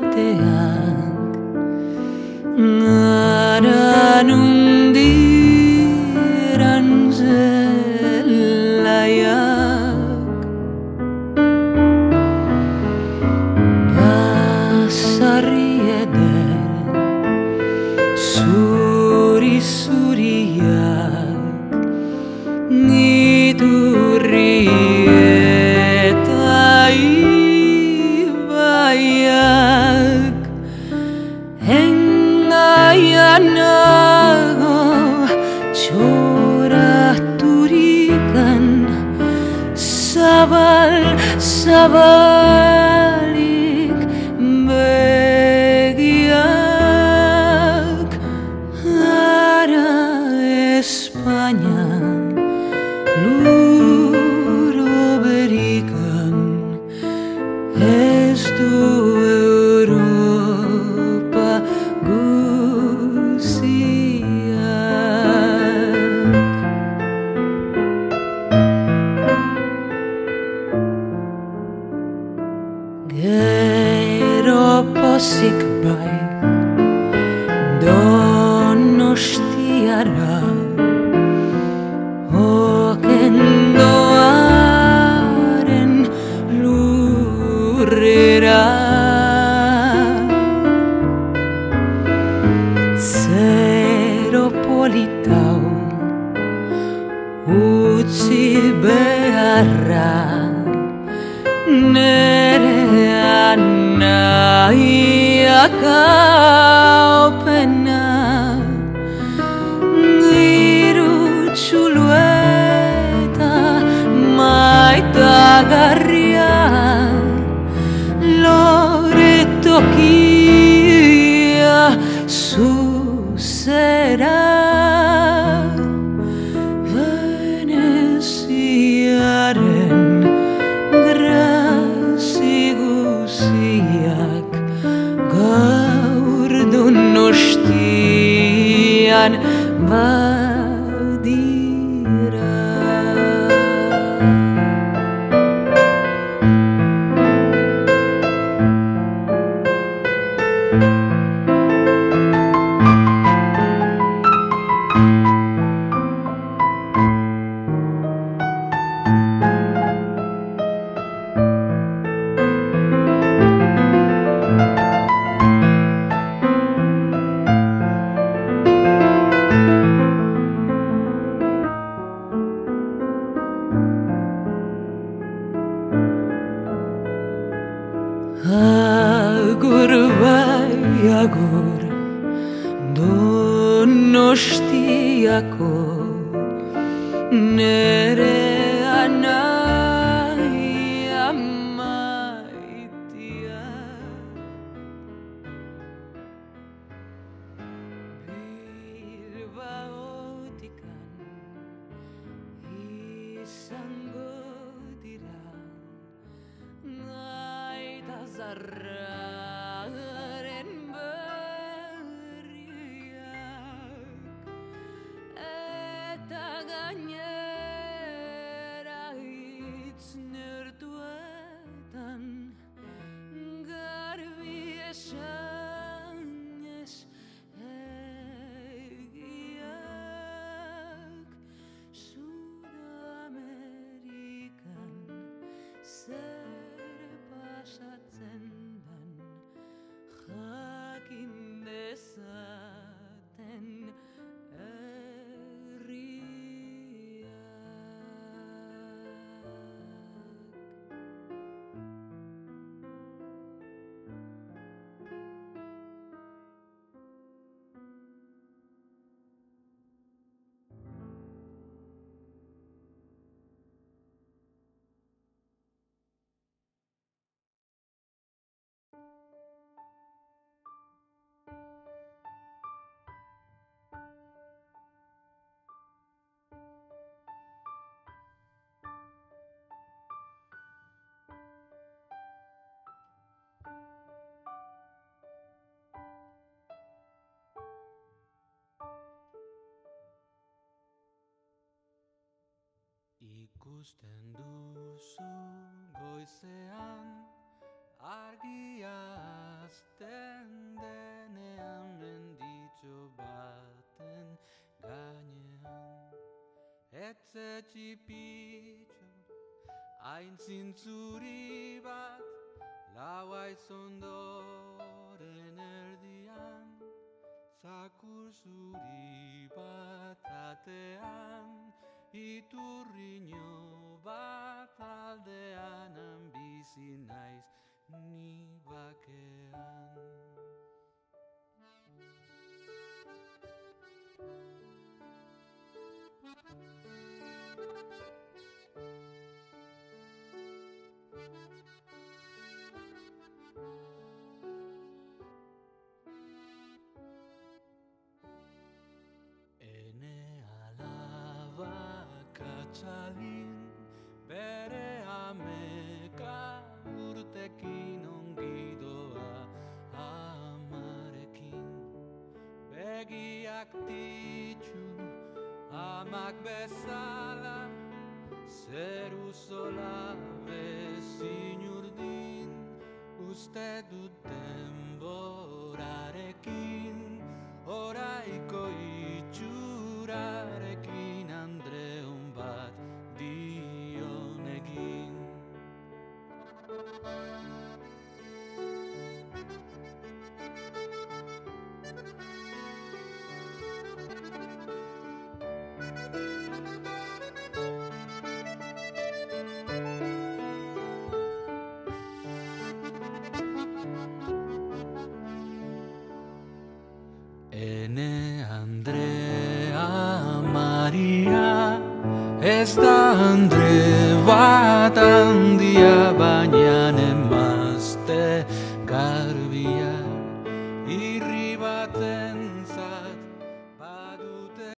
maiteak Ngaran undiran zelaiak Dasarri eder zuri-zuriak Ngiturri eta ibaiak Engaian nago txoraturikan Zabal-zabalik begiak Ara Espainia luro berikan Ez du Europa guziak Gero pozik bai Donostiara Okendoaren lurrera Zero politau utzi beharra Nerean nahiak haupena Giru txulueta maitagarria Loretokia zuzera Veneziaren grazi guziak Gaur Donostian badira Agur bai agur Donostiako Nerea nahia maitia Bilbaotikan izango dira Zarraren berriak Eta gainera hitz nertuetan Garbi esanez egiak Sudamerikan zer pasatzen dan jakin dezaten Ikusten duzu goizean argia txipitxo, hain zintzuri bat, lauaitz ondoren erdian, zakur zuri bat atean, iturriño bat aldean, bizi naiz ni bakean. Ene alaba katxalin, bere ameka urtekin ongi doa amarekin. Begiak ditxu amak bezala, zeru zola bezin urdin, uste dut denborarekin, oraiko itxurarekin, Andreon bat dionegin. Ene Andrea Maria, ez da Andre bat handia, baina emazte garbia, irri baten